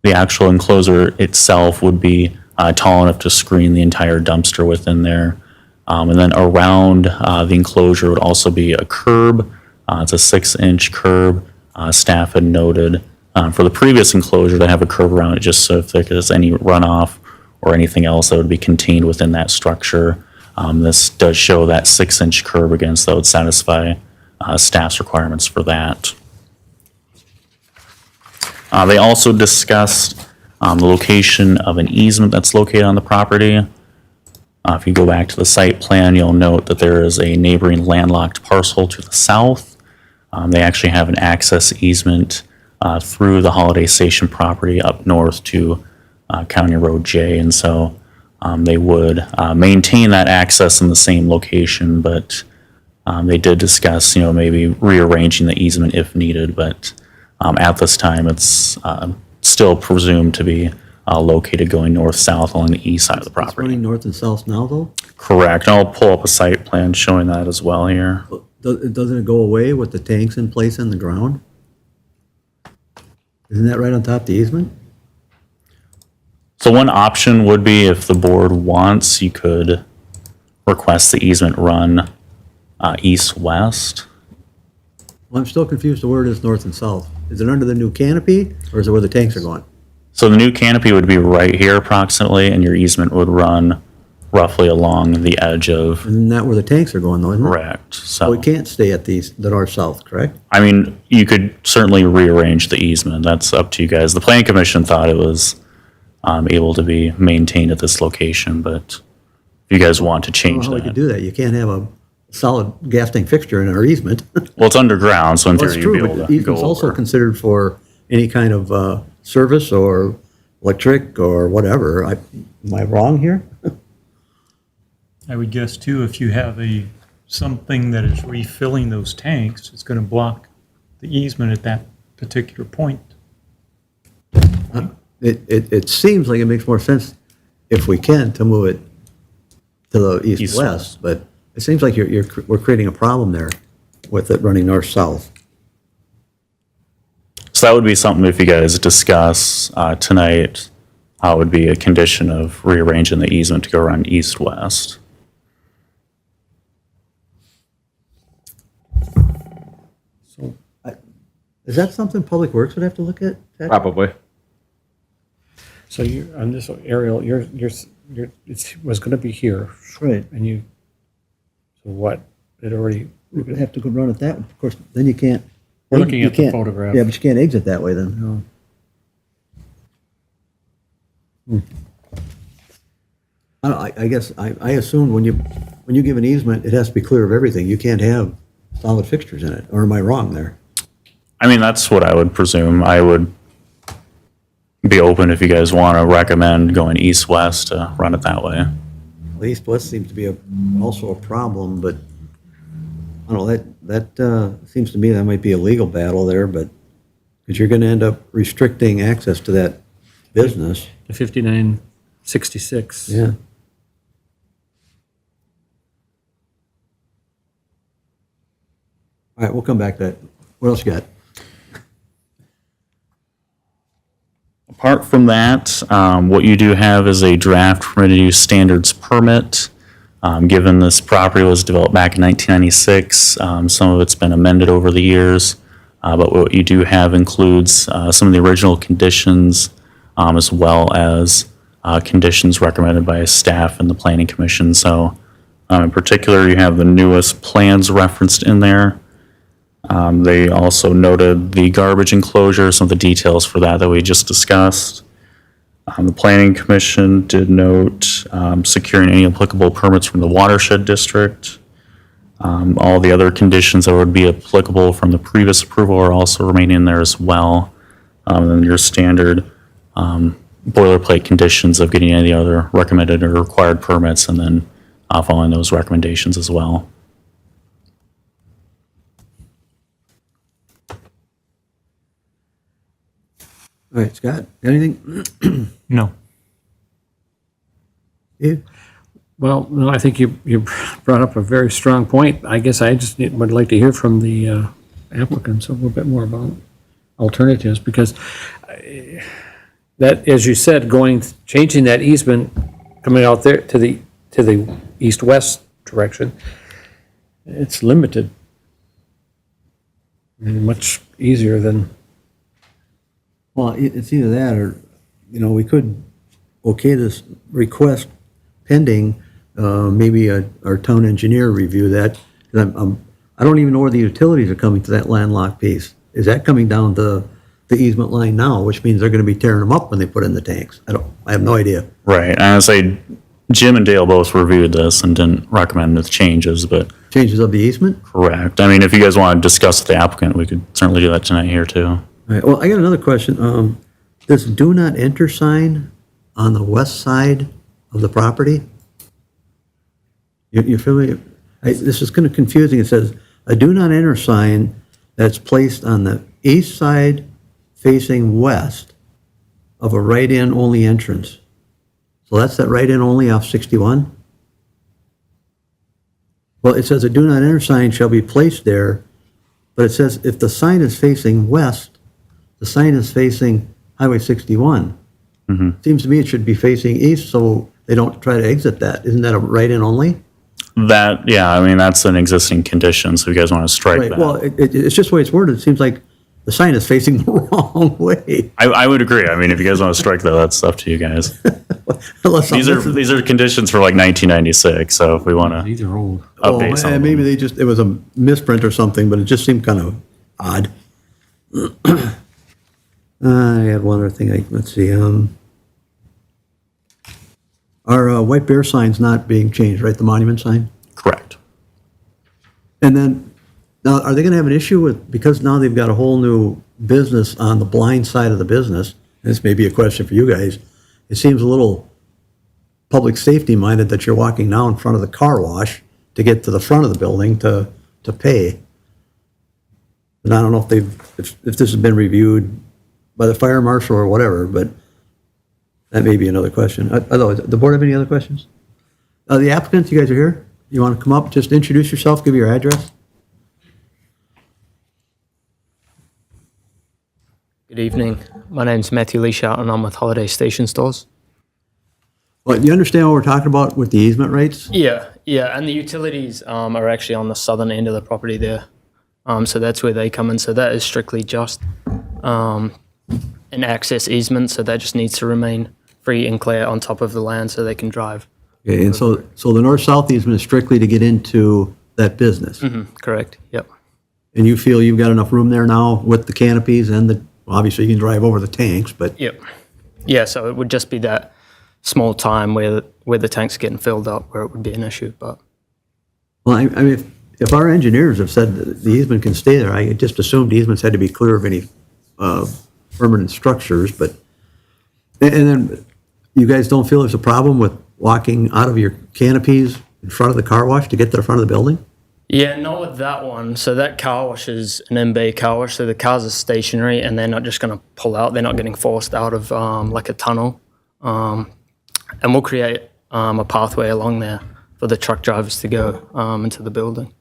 the actual enclosure itself would be tall enough to screen the entire dumpster within there. And then around the enclosure would also be a curb. It's a 6-inch curb. Staff had noted for the previous enclosure to have a curb around it just so if there's any runoff or anything else that would be contained within that structure. This does show that 6-inch curb again, so that would satisfy staff's requirements for that. They also discussed the location of an easement that's located on the property. If you go back to the site plan, you'll note that there is a neighboring landlocked parcel to the south. They actually have an access easement through the Holiday Station property up north to County Road J, and so they would maintain that access in the same location, but they did discuss, maybe rearranging the easement if needed, but at this time, it's still presumed to be located going north-south along the east side of the It's property. running north and south now, though? Correct. I'll pull up a site plan showing that as well here. Doesn't it go away with the tanks in place in the ground? Isn't that right on top of the easement? So one option would be if the board wants, you could request the easement run east-west. Well, I'm still confused to where it is north and south. Is it under the new canopy, or is it where the tanks are going? So the new canopy would be right here approximately, and your easement would run roughly along the edge of. Isn't that where the tanks are going, though, isn't it? Correct. So So, it can't stay at the north-south, correct? I mean, you could certainly rearrange the easement. That's up to you guys. The Planning Commission thought it was able to be maintained at this location, but if you guys want to I don't change know how we could that. do that. You can't have a solid gas tank fixture in our easement. Well, it's underground, so in Well, theory it's you'd be true, able but to go easement's also over. considered for any kind of service or electric or whatever. Am I wrong here? I would guess too, if you have something that is refilling those tanks, it's going to block the easement at that particular point. It seems like it makes more sense if we can to move it to the East-west. east-west, but it seems like we're creating a problem there with it running north-south. So that would be something if you guys discuss tonight, how it would be a condition of rearranging the easement to go around east-west. Is that something Public Works would have to look at? Ted? Probably. So you, on this aerial, it was gonna be here, Right. and you, so what? It already, We're gonna have to go run it that way. Of course, then you can't. We're looking you at the can't- photograph. Yeah, but you can't exit that way then. I guess, I assume when you give an easement, it has to be clear of everything. You can't have solid fixtures in it, or am I wrong there? I mean, that's what I would presume. I would be open if you guys want to recommend going east-west to run it that way. Well, east-west seems to be also a problem, but I don't know, that seems to me that might be a legal battle there, but, because you're gonna end up restricting access to that business. the 5966. Yeah. All right, we'll come back to that. What else you got? Apart from that, what you do have is a draft permitted use standards permit. Given this property was developed back in 1996, some of it's been amended over the years, but what you do have includes some of the original conditions, as well as conditions recommended by staff and the planning commission. So in particular, you have the newest plans referenced in there. They also noted the garbage enclosure, some of the details for that we just discussed. The planning commission did note securing any applicable permits from the watershed district. All the other conditions that would be applicable from the previous approval are also remaining in there as well. And then your standard boilerplate conditions of getting any other recommended or required permits, and then following those recommendations as well. All right, Scott, anything? No. You? Well, no, I think you brought up a very strong point. I guess I just would like to hear from the applicants a little bit more about alternatives, because that, as you said, changing that easement, coming out there to the east-west direction, it's limited. And much easier than, Well, it's either that or, we could okay this request pending, maybe our town engineer review that. 'Cause I don't even know where the utilities are coming to that landlocked piece. Is that coming down the easement line now, which means they're gonna be tearing them up when they put in the tanks? I have no idea. Right, and I would say Jim and Dale both reviewed this and didn't recommend the changes, but Changes of the easement? correct. I mean, if you guys want to discuss with the applicant, we could certainly do that tonight here too. All right, well, I got another question. This do not enter sign on the west side of the property? You're familiar? This is kind of confusing. It says, a do not enter sign that's placed on the east side facing west of a right-in only entrance. So that's that right-in only off 61? Well, it says a do not enter sign shall be placed there, but it says if the sign is facing west, the sign is facing Highway 61. Seems to me it should be facing east, so they don't try to exit that. Isn't that a right-in only? That, yeah, I mean, that's an existing condition, so if you guys want to strike Right, well, that. it's just the way it's worded. It seems like the sign is facing the wrong way. I would agree. I mean, if you guys want to strike that, that's up to you guys. Unless I'm missing- These are conditions for like 1996, so if we want to these are old. update some of maybe them. it was a misprint or something, but it just seemed kind of odd. I had one other thing, let's see, all Our White Bear sign's not being changed, right, the monument sign? Correct. And then, now, are they gonna have an issue with, because now they've got a whole new business on the blind side of the business, this may be a question for you guys, it seems a little public safety minded that you're walking now in front of the car wash to get to the front of the building to pay. And I don't know if this has been reviewed by the fire marshal or whatever, but that may be another question. Otherwise, the board have any other questions? The applicants, you guys are here? You want to come up, just introduce yourself, give your address? Good evening. My name's Matthew Leishout and I'm with Holiday Station Stores. Well, you understand what we're talking about with the easement rates? Yeah, and the utilities are actually on the southern end of the property there. So that's where they come in. So that is strictly just an access easement. So that just needs to remain free and clear on top of the land so they can drive. Okay, and so the north-south easement is strictly to get into that business? Correct, yep. And you feel you've got enough room there now with the canopies and well, obviously you can drive over the tanks, but... Yep. Yeah, so it would just be that small time where the tank's getting filled up where it would be an issue, but... Well, I mean, if our engineers have said that the easement can stay there, I just assumed easements had to be clear of any permanent structures, but... And then you guys don't feel there's a problem with walking out of your canopies in front of the car wash to get to the front of the building? Yeah, not with that one. So that car wash is an in-bay car wash, so the cars are stationary and they're not just going to pull out. They're not getting forced out of like a tunnel. And we'll create a pathway along there for the truck drivers to go into the building.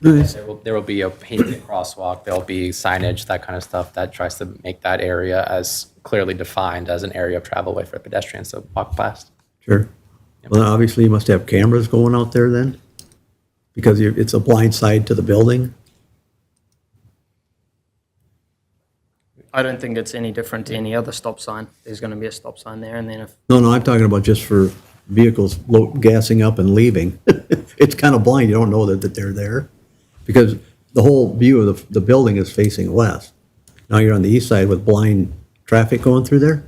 Nice. There will be a painted crosswalk, there'll be signage, that kind of stuff that tries to make that area as clearly defined as an area of travel way for pedestrians to walk past. Sure. Well, then obviously you must have cameras going out there then? Because it's a blind side to the building? I don't think it's any different to any other stop sign. There's going to be a stop sign there, and then if No, I'm talking about just for vehicles gassing up and leaving. It's kind of blind, you don't know that they're there. Because the whole view of the building is facing west. Now you're on the east side with blind traffic going through there?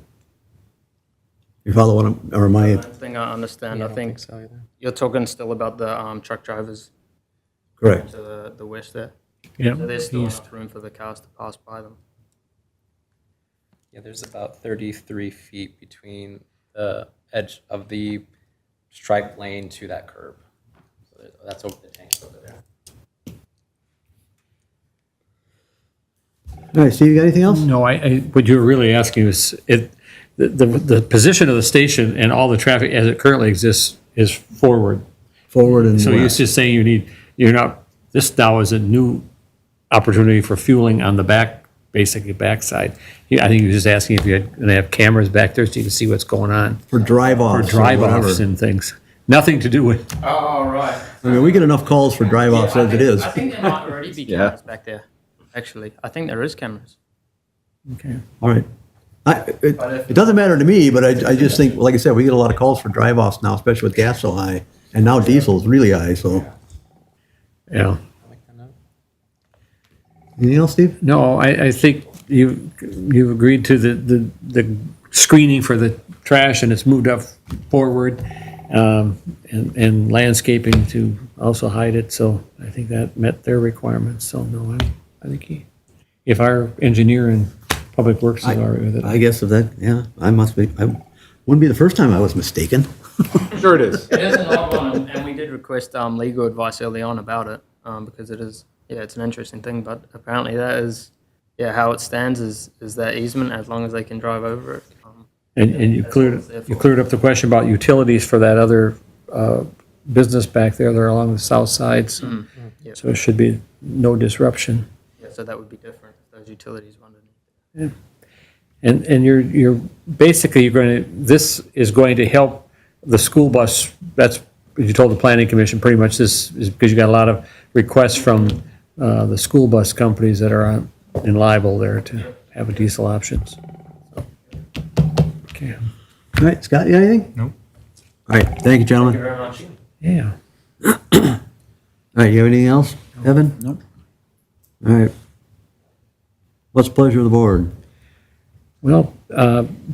You follow what or am I I? don't think I understand. I think so either. you're talking still about the truck drivers Correct. to the west there. Yep. So there's still enough room for the cars to pass by them. Yeah, there's about 33 feet between the edge of the striped lane to that curb. So that's over the tank over there. All right, Steve, you got anything else? No, what you were really asking is, the position of the station and all the traffic as it currently exists is forward. Forward and So you're west. just saying this now is a new opportunity for fueling on the back, basically backside. I think he was just asking if you're going to have cameras back there so you can see what's going on. For drive-offs. For drive-offs whatever. and things. Nothing to do with, Oh, right. I mean, we get enough calls for drive-offs as it is. I think there might already be cameras back there, actually. I think there is cameras. okay. All right. It doesn't matter to me, but I just think, like I said, we get a lot of calls for drive-offs now, especially with gas so high. And now diesel's really high, so. Yeah. Anything else, Steve? No, I think you agreed to the screening for the trash and it's moved up forward, and landscaping to also hide it, so I think that met their requirements, so no, I think if our engineer and Public Works is all right with it. I guess if that, yeah, I wouldn't be the first time I was mistaken. Sure it is. It is an old one, and we did request legal advice early on about it, because it is, it's an interesting thing, but apparently that is, how it stands is that easement as long as they can drive over it. And you That's what it's there for. cleared up the question about utilities for that other business back there, they're along the south side, so Yep. so it should be no disruption. Yeah, so that would be different if those utilities were underneath. And you're basically this is going to help the school bus, that's, you told the planning commission, pretty much this is because you got a lot of requests from the school bus companies that are in liable there to have a diesel options. So, okay, All right, Scott, you got anything? Nope. All right, thank you, gentlemen. Thank you very much. yeah. All right, you have anything else, Evan? Nope. All right. What's the pleasure of the board? Well,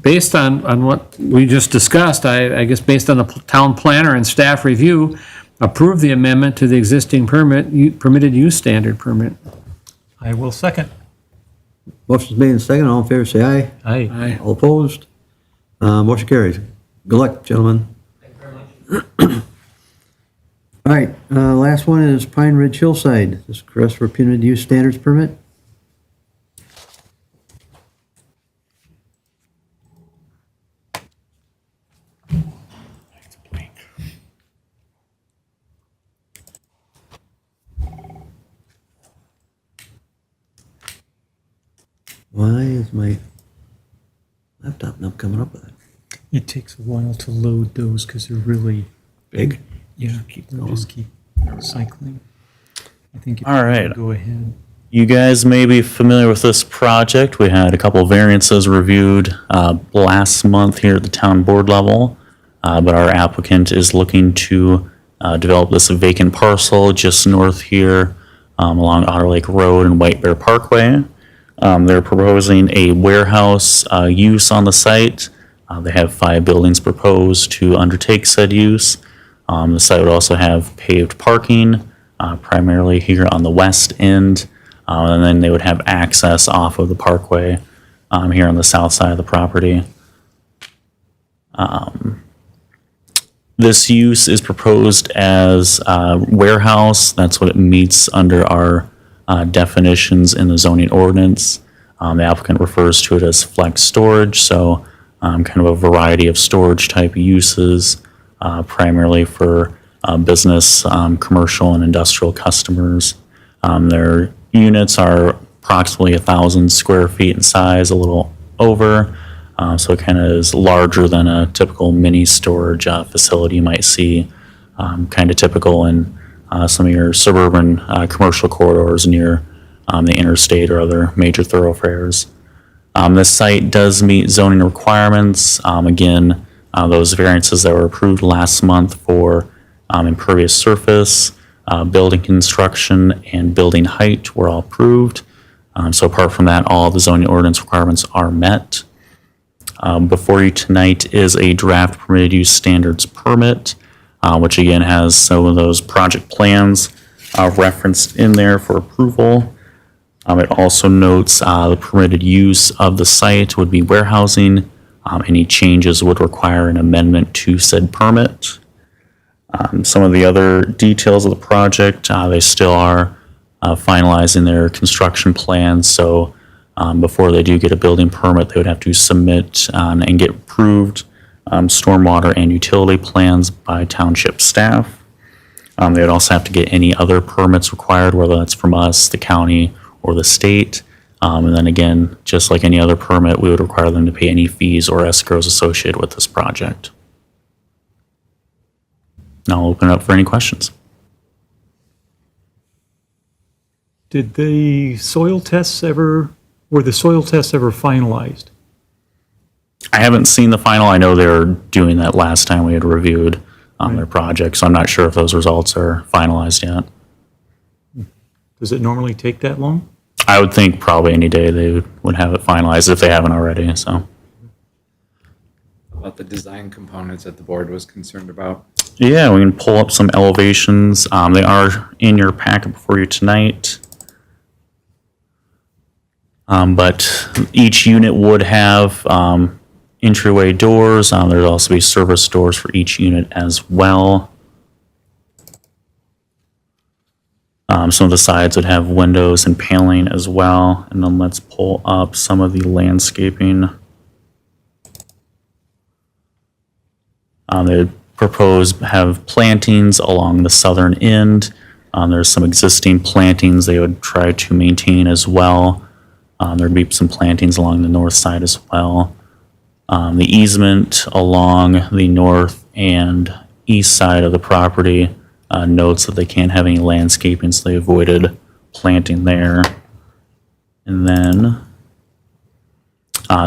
based on what we just discussed, I guess based on the town planner and staff review, approve the amendment to the existing permitted use standard permit. I will second. Motion's made and seconded. All in favor, say aye. Aye. All opposed? Motion carries. Good luck, gentlemen. Thank you very much. All right, last one is Pine Ridge Hillside. This is request for permitted use standards permit. Why is my laptop not coming up with it? It takes a while to load those because they're really, Big? yeah, just keep cycling. I think if All you right. go ahead. You guys may be familiar with this project. We had a couple variances reviewed last month here at the town board level, but our applicant is looking to develop this vacant parcel just north here along Otter Lake Road and White Bear Parkway. They're proposing a warehouse use on the site. They have 5 buildings proposed to undertake said use. The site would also have paved parking, primarily here on the west end, and then they would have access off of the parkway here on the south side of the property. This use is proposed as warehouse. That's what it meets under our definitions in the zoning ordinance. The applicant refers to it as flex storage, so kind of a variety of storage type uses, primarily for business, commercial, and industrial customers. Their units are approximately 1,000 square feet in size, a little over, so it kind of is larger than a typical mini storage facility you might see, kind of typical in some of your suburban commercial corridors near the interstate or other major thoroughfares. This site does meet zoning requirements. Again, those variances that were approved last month for impervious surface, building construction, and building height were all approved. So apart from that, all the zoning ordinance requirements are met. Before you tonight is a draft permitted use standards permit, which again has some of those project plans referenced in there for approval. It also notes the permitted use of the site would be warehousing. Any changes would require an amendment to said permit. Some of the other details of the project, they still are finalizing their construction plans. So before they do get a building permit, they would have to submit and get approved stormwater and utility plans by township staff. They would also have to get any other permits required, whether that's from us, the county, or the state. And then again, just like any other permit, we would require them to pay any fees or escrows associated with this project. Now I'll open it up for any questions. Did the soil tests ever, were the soil tests ever finalized? I haven't seen the final. I know they were doing that last time we had reviewed their project, so I'm not sure if those results are finalized yet. Does it normally take that long? I would think probably any day they would have it finalized if they haven't already, so. About the design components that the board was concerned about. Yeah, we can pull up some elevations. They are in your packet before you tonight. But each unit would have entryway doors. There'd also be service doors for each unit as well. Some of the sides would have windows and paneling as well. And then let's pull up some of the landscaping. They propose have plantings along the southern end. There's some existing plantings they would try to maintain as well. There'd be some plantings along the north side as well. The easement along the north and east side of the property notes that they can't have any landscaping, so they avoided planting there. And then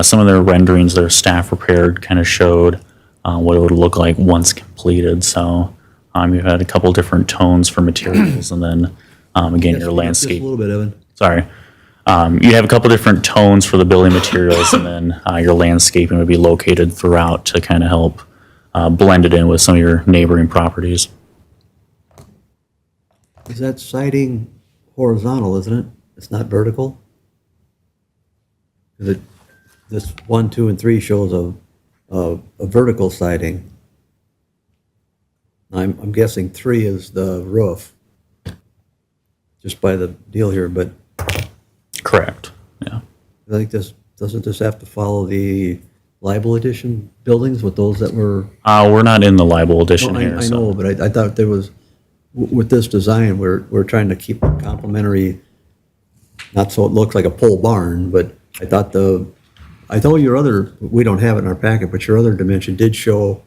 some of their renderings their staff prepared kind of showed what it would look like once completed. So you've had a couple different tones for materials, and then again your landscape. Just a little bit, Evan. Sorry. You have a couple different tones for the building materials, and then your landscaping would be located throughout to kind of help blend it in with some of your neighboring properties. Is that siding horizontal, isn't it? It's not vertical? Is it, this 1, 2, and 3 shows a vertical siding. I'm guessing 3 is the roof, just by the deal here, but Correct, yeah. I think doesn't this have to follow the liable edition buildings with those that were? We're not in the liable edition here, I so. know, but I thought there was, with this design, we're trying to keep it complementary, not so it looks like a pole barn, but I thought your other, we don't have it in our packet, but your other dimension did show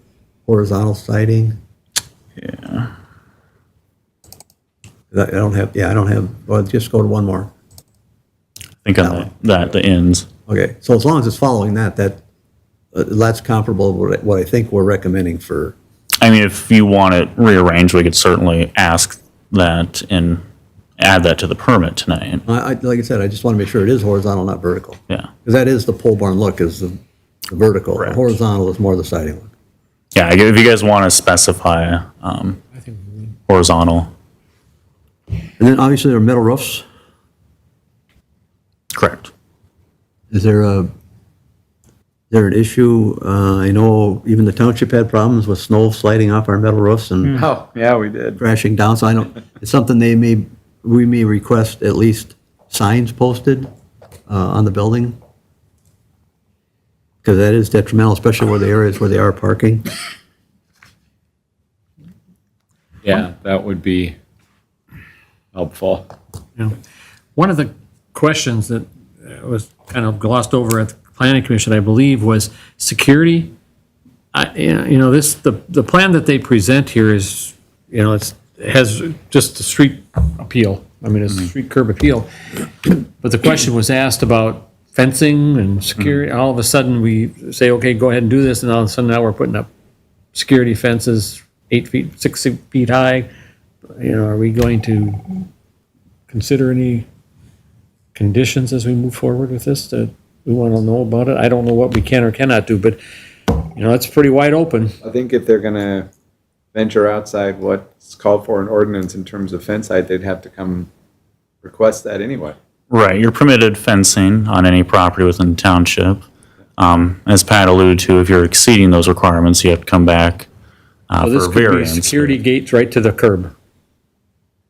horizontal siding. Yeah. I don't have, well, just go to one more. I think on the ends. Okay, so as long as it's following that's comparable to what I think we're recommending for, I mean, if you want it rearranged, we could certainly ask that and add that to the permit tonight. like I said, I just want to make sure it is horizontal, not vertical. Yeah. Because that is the pole barn look, is the vertical. The Correct. horizontal is more the siding look. Yeah, if you guys want to specify horizontal. And then obviously there are metal roofs. Correct. Is there an issue? I know even the township had problems with snow sliding off our metal roofs and Oh, yeah, we did. crashing down. So I don't, it's something we may request at least signs posted on the building. Because that is detrimental, especially where the areas where they are parking. Yeah, that would be helpful. Yeah. One of the questions that was kind of glossed over at the planning commission, I believe, was security. The plan that they present here is, it has just a street appeal. I mean, it's a street curb appeal. But the question was asked about fencing and security. All of a sudden, we say, okay, go ahead and do this, and all of a sudden now we're putting up security fences 8 feet, 6 feet high. Are we going to consider any conditions as we move forward with this that we want to know about it? I don't know what we can or cannot do, but, it's pretty wide open. I think if they're gonna venture outside what's called for in ordinance in terms of fence height, they'd have to come request that anyway. Right, you're permitted fencing on any property within the township. As Pat alluded to, if you're exceeding those requirements, you have to come back So this for could be variance. security gates right to the curb.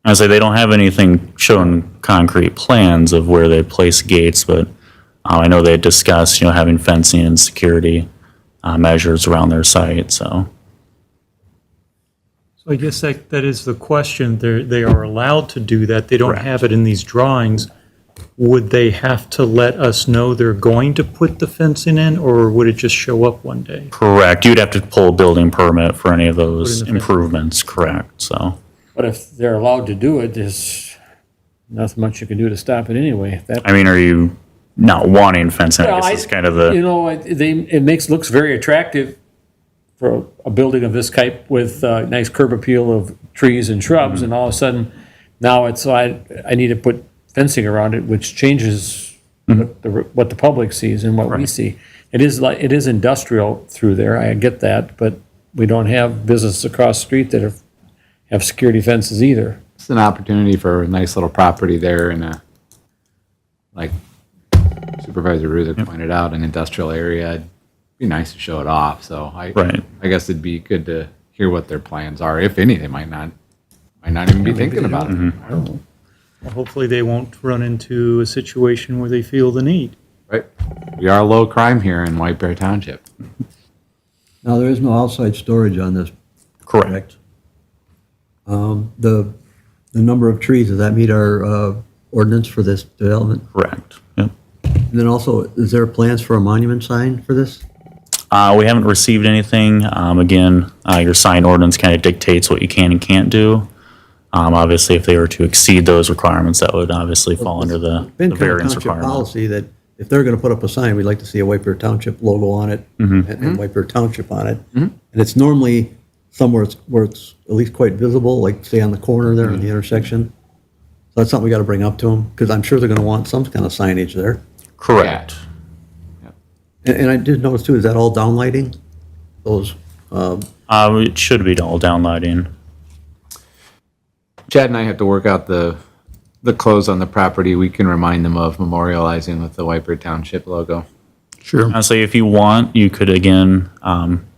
I say they don't have anything showing concrete plans of where they place gates, but I know they discussed, having fencing and security measures around their site, so. So I guess that is the question. They are allowed to do that. They don't Correct. have it in these drawings. Would they have to let us know they're going to put the fencing in, or would it just show up one day? Correct, you'd have to pull a building permit for any of those Put in the fence. improvements, correct, so. But if they're allowed to do it, there's nothing much you can do to stop it anyway. I mean, are you not wanting fencing? I Well, guess it's kind of the, It looks very attractive for a building of this type with nice curb appeal of trees and shrubs, and all of a sudden, now I need to put fencing around it, which changes what the public sees and what we see. It is industrial through there, I get that, but we don't have business across the street that have security fences either. It's an opportunity for a nice little property there in a, like Supervisor Ruther pointed out, an industrial area. It'd be nice to show it off, so Right. I guess it'd be good to hear what their plans are. If any, they might not even be thinking about it. I don't know. Well, hopefully they won't run into a situation where they feel the need. Right? We are low crime here in White Bear Township. Now, there is no outside storage on this, correct. the number of trees, does that meet our ordinance for this development? Correct, yep. And then also, is there plans for a monument sign for this? We haven't received anything. Again, your sign ordinance kind of dictates what you can and can't do. Obviously, if they were to exceed those requirements, that would obviously fall under the Been kind of variance township requirement. policy that if they're going to put up a sign, we'd like to see a White Bear Township logo on it and White Bear Township on it. And it's normally somewhere where it's at least quite visible, like say on the corner there in the intersection. That's something we gotta bring up to them, because I'm sure they're gonna want some kind of signage there. Correct. And I did notice too, is that all downlighting? Those, It should be all down lighting. Chad and I have to work out the close on the property. We can remind them of memorializing with the Whitebird Township logo. Sure. Honestly, if you want, you could, again,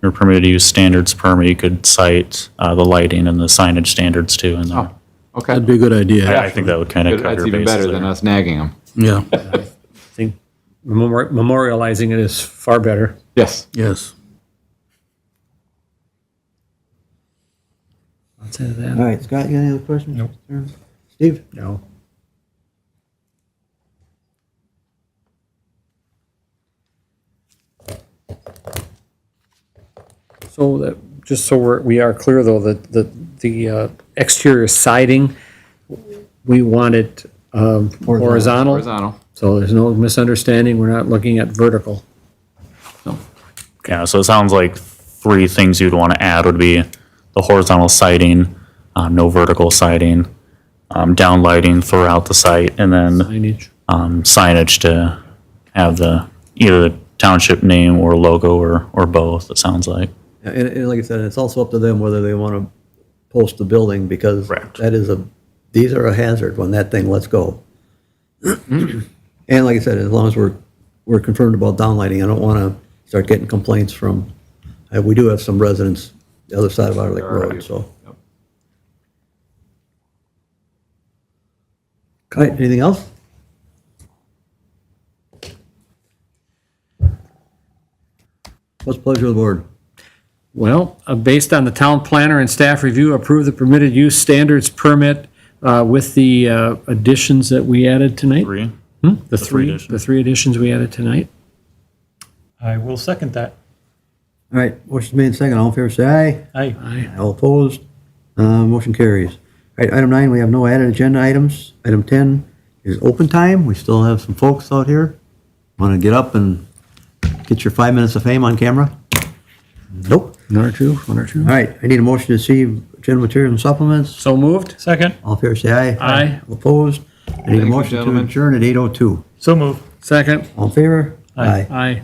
you're permitted to use standards permit, you could cite the lighting and the signage standards too in there. Oh, okay. That'd be a good idea. I think that would kind of cover That's even bases better than there. us nagging them. Yeah. I think memorializing it is far better. Yes. Yes. Outside of that, all right, Scott, you got any other questions? Nope. Steve? no. So that, just so we are clear though, that the exterior siding, we want it horizontal. Horizontal. So there's no misunderstanding, we're not looking at vertical. Yeah, so it sounds like 3 things you'd want to add would be the horizontal siding, no vertical siding, down lighting throughout the site, and then Signage. signage to have either the township name or logo or both, it sounds like. And like I said, it's also up to them whether they want to post the building, because Correct. these are a hazard when that thing lets go. And like I said, as long as we're confirmed about downlighting, I don't want to start getting complaints from, we do have some residents the other side of Otter Lake There are a Road, few. so. Yep. All right, anything else? What's the pleasure of the board? Well, based on the town planner and staff review, approve the permitted use standards permit with the additions that we added tonight? 3. The three additions we added tonight? I will second that. All right, motion made second, all in favor, say aye. Aye. Aye. All opposed? Motion carries. All right, item 9, we have no added agenda items. Item 10 is open time. We still have some folks out here. Want to get up and get your 5 minutes of fame on camera? Nope. One or two? All right, I need a motion to receive agenda materials and supplements. So moved? Second. All in favor, say aye. Aye. All opposed? I need a Thank you, motion to gentlemen. adjourn at 8:02. So move. Second? All in favor? Aye. Aye.